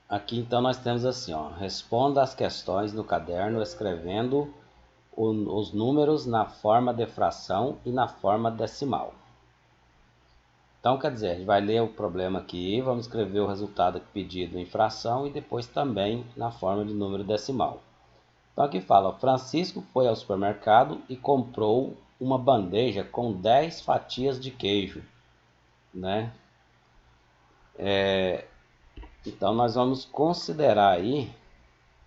Aqui então nós temos assim, ó, responda as questões no caderno escrevendo os números na forma de fração e na forma decimal. Então quer dizer, a gente vai ler o problema aqui, vamos escrever o resultado pedido em fração e depois também na forma de número decimal. Então aqui fala, Francisco foi ao supermercado e comprou uma bandeja com 10 fatias de queijo, né? Então nós vamos considerar aí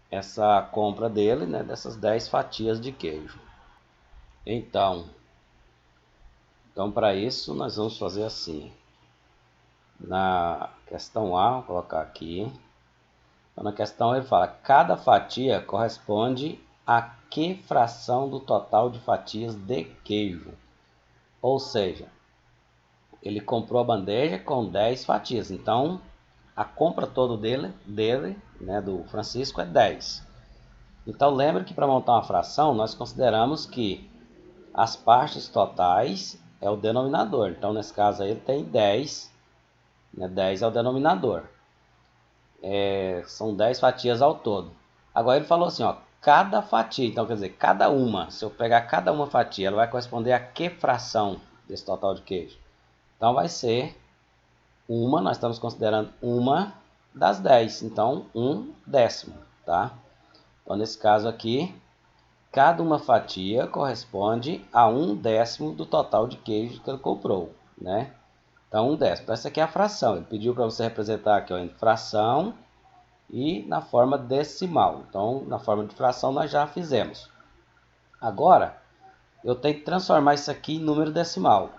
essa compra dele, né, dessas 10 fatias de queijo. Então para isso nós vamos fazer assim. Na questão A, vou colocar aqui. Então, na questão ele fala, cada fatia corresponde a que fração do total de fatias de queijo? Ou seja, ele comprou a bandeja com 10 fatias. Então, a compra toda dele, né, do Francisco, é 10. Então, lembre que para montar uma fração, nós consideramos que as partes totais é o denominador. Então, nesse caso aí, ele tem 10, né, 10 é o denominador. São 10 fatias ao todo. Agora ele falou assim, ó, cada fatia, então quer dizer, cada uma, se eu pegar cada uma fatia, ela vai corresponder a que fração desse total de queijo? Então vai ser uma, nós estamos considerando uma das 10, então 1/10, tá? Então nesse caso aqui, cada uma fatia corresponde a 1/10 do total de queijo que ele comprou, né? Então 1/10. Então essa aqui é a fração, ele pediu para você representar aqui, ó, em fração e na forma decimal. Então, na forma de fração nós já fizemos. Agora, eu tenho que transformar isso aqui em número decimal.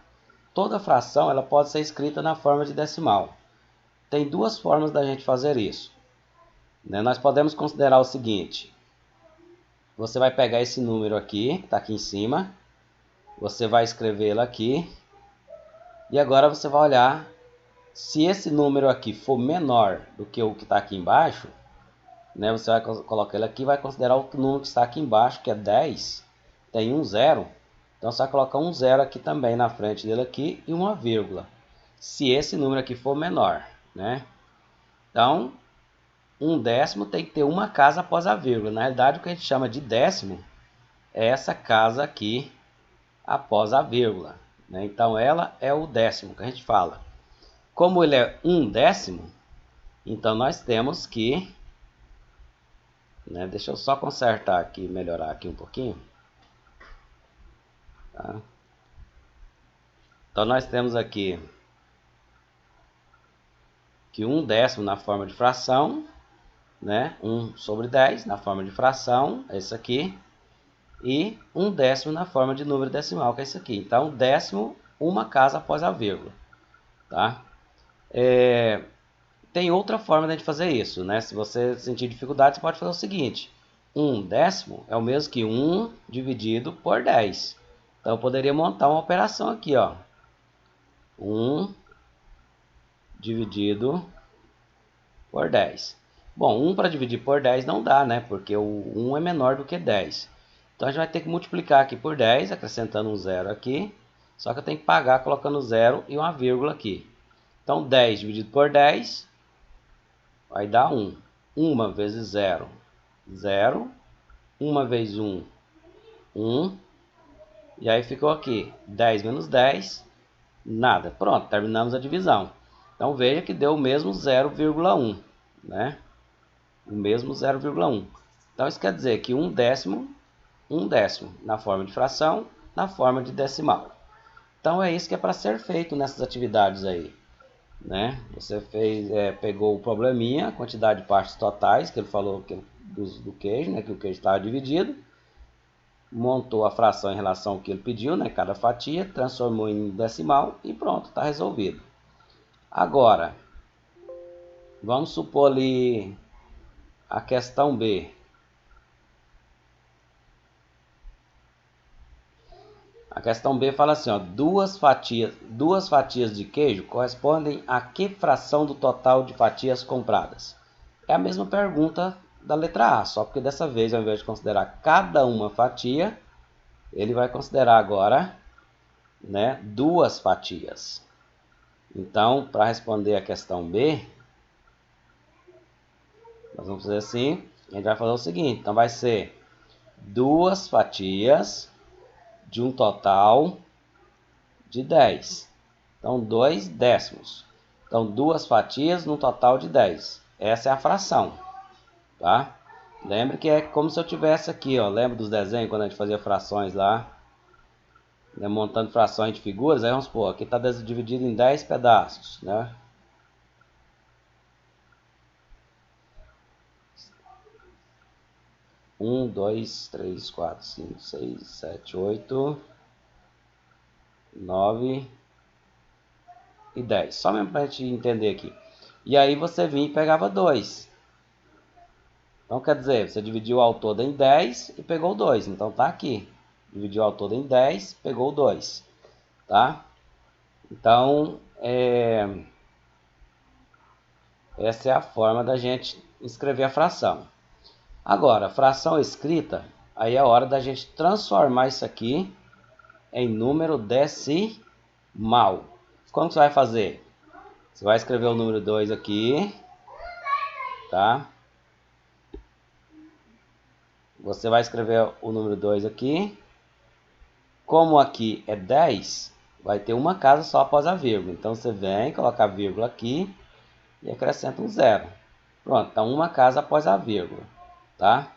Toda fração ela pode ser escrita na forma de decimal. Tem duas formas da gente fazer isso, né? Nós podemos considerar o seguinte. Você vai pegar esse número aqui, que está aqui em cima. Você vai escrevê-lo aqui. E agora você vai olhar. Se esse número aqui for menor do que o que está aqui embaixo, né, você vai colocar ele aqui, vai considerar o número que está aqui embaixo, que é 10, tem um zero, então você vai colocar um zero aqui também na frente dele aqui e uma vírgula, se esse número aqui for menor, né? Então, 1/10 tem que ter uma casa após a vírgula. Na realidade, o que a gente chama de décimo é essa casa aqui após a vírgula, né? Então, ela é o décimo que a gente fala. Como ele é 1/10, então nós temos que, né, deixa eu só consertar aqui, melhorar aqui um pouquinho. Tá? Então nós temos aqui que 1/10 na forma de fração, né? 1/10 na forma de fração, é isso aqui. E 1/10 na forma de número decimal, que é isso aqui. Então, décimo, uma casa após a vírgula. Tá? Tem outra forma de a gente fazer isso, né? Se você sentir dificuldade, você pode fazer o seguinte. 1/10 é o mesmo que 1 dividido por 10. Então, eu poderia montar uma operação aqui, ó. 1 dividido por 10. Bom, 1 para dividir por 10 não dá, né? Porque o 1 é menor do que 10. Então, a gente vai ter que multiplicar aqui por 10, acrescentando um zero aqui. Só que eu tenho que pagar colocando zero e uma vírgula aqui. Então, 10 dividido por 10 vai dar 1. 1 vezes 0, 0. 1 vezes 1, 1. E aí ficou aqui 10 menos 10, nada. Pronto, terminamos a divisão. Então, veja que deu o mesmo 0,1, né? O mesmo 0,1. Então, isso quer dizer que 1/10 na forma de fração, na forma de decimal. Então, é isso que é para ser feito nessas atividades aí, né? Você pegou o probleminha, a quantidade de partes totais, que ele falou que, do queijo, né? Que o queijo estava dividido. Montou a fração em relação ao que ele pediu, né? Cada fatia, transformou em decimal e pronto, está resolvido. Agora, vamos supor ali a questão B. A questão B fala assim, ó, duas fatias de queijo correspondem a que fração do total de fatias compradas? É a mesma pergunta da letra A, só porque dessa vez, ao invés de considerar cada uma fatia, ele vai considerar agora, né, duas fatias. Então, para responder a questão B, Nós vamos fazer assim. A gente vai fazer o seguinte. Então vai ser 2 fatias de um total de 10. Então 2 décimos. Então 2 fatias num total de 10. Essa é a fração. Tá? Lembre que é como se eu tivesse aqui, ó. Lembra dos desenhos quando a gente fazia frações lá? Né, montando frações de figuras. Aí vamos supor, aqui está dividido em 10 pedaços, né? 1, 2, 3, 4, 5, 6, 7, 8, 9 e 10. Só mesmo para a gente entender aqui. E aí você vinha e pegava 2. Então quer dizer, você dividiu ao todo em 10 e pegou 2. Então tá aqui. Dividiu ao todo em 10, pegou 2. Tá? Então, essa é a forma da gente escrever a fração. Agora, fração escrita, aí é a hora da gente transformar isso aqui em número decimal. Como que você vai fazer? Você vai escrever o número 2 aqui, tá? Você vai escrever o número 2 aqui. Como aqui é 10, vai ter uma casa só após a vírgula. Então você vem, coloca a vírgula aqui e acrescenta um 0. Pronto, então uma casa após a vírgula, tá?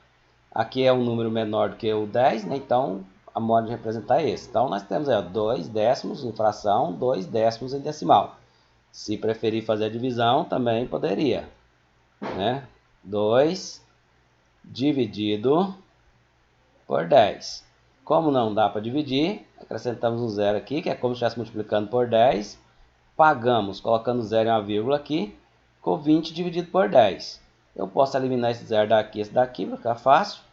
Aqui é um número menor do que o 10, né? Então a modo de representar é esse. Então nós temos aí 2 décimos em fração, 2 décimos em decimal. Se preferir fazer a divisão, também poderia, né? 2 dividido por 10. Como não dá para dividir, acrescentamos um 0 aqui, que é como se estivesse multiplicando por 10. Pagamos, colocando 0 em uma vírgula aqui, ficou 20 dividido por 10. Eu posso eliminar esse 0 daqui, esse daqui, vai ficar fácil.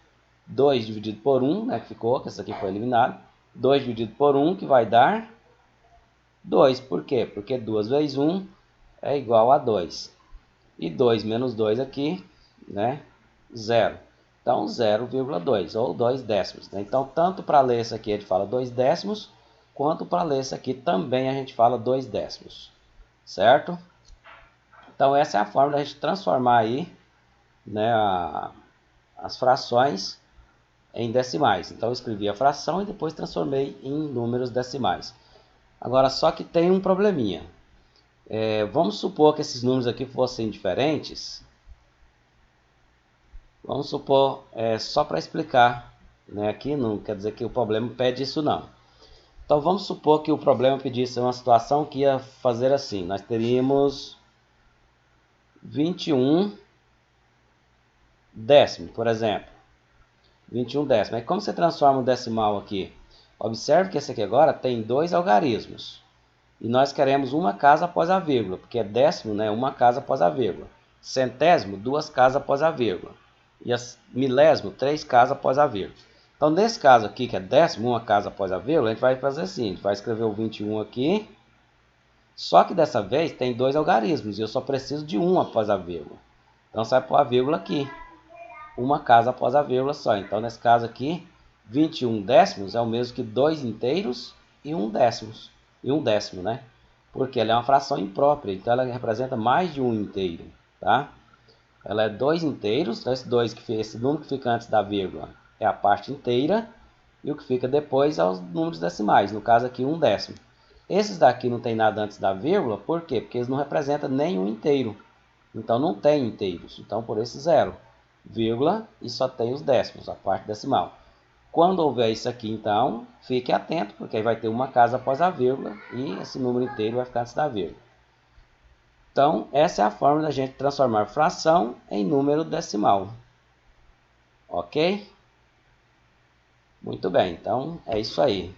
2 dividido por 1, né, que ficou, que esse aqui foi eliminado. 2 dividido por 1, que vai dar 2. Por quê? Porque 2 vezes 1 é igual a 2. E 2 menos 2 aqui, né, 0. Então, 0,2 ou 2 décimos. Né? Então, tanto para ler isso aqui a gente fala 2 décimos, quanto para ler isso aqui também a gente fala 2 décimos. Certo? Então, essa é a forma da gente transformar aí, né, as frações em decimais. Então, eu escrevi a fração e depois transformei em números decimais. Agora, só que tem um probleminha. Vamos supor que esses números aqui fossem diferentes. Vamos supor, só para explicar, né, aqui não quer dizer que o problema pede isso não. Então vamos supor que o problema pedisse uma situação que ia fazer assim. Nós teríamos 21 décimos, por exemplo. 21 décimos. Aí como você transforma o decimal aqui? Observe que esse aqui agora tem 2 algarismos. E nós queremos uma casa após a vírgula, porque é décimo, né, uma casa após a vírgula. Centésimo, 2 casas após a vírgula. E milésimo, 3 casas após a vírgula. Então, nesse caso aqui, que é décimo, uma casa após a vírgula, a gente vai fazer assim, a gente vai escrever o 21 aqui, só que dessa vez tem 2 algarismos, e eu só preciso de 1 após a vírgula. Então, você vai pôr a vírgula aqui, uma casa após a vírgula só. Então, nesse caso aqui, 21 décimos é o mesmo que 2 inteiros e 1 décimo, né? Porque ela é uma fração imprópria, então ela representa mais de um inteiro, tá? Ela é 2 inteiros, então esse número que fica antes da vírgula é a parte inteira, e o que fica depois é os números decimais, no caso aqui 1 décimo. Esses daqui não tem nada antes da vírgula, por quê? Porque eles não representam nenhum inteiro, então não tem inteiros, então por esse 0, vírgula, e só tem os décimos, a parte decimal. Quando houver isso aqui, então, fique atento, porque aí vai ter uma casa após a vírgula, e esse número inteiro vai ficar antes da vírgula. Então, essa é a forma da gente transformar fração em número decimal. Ok? Muito bem, então é isso aí.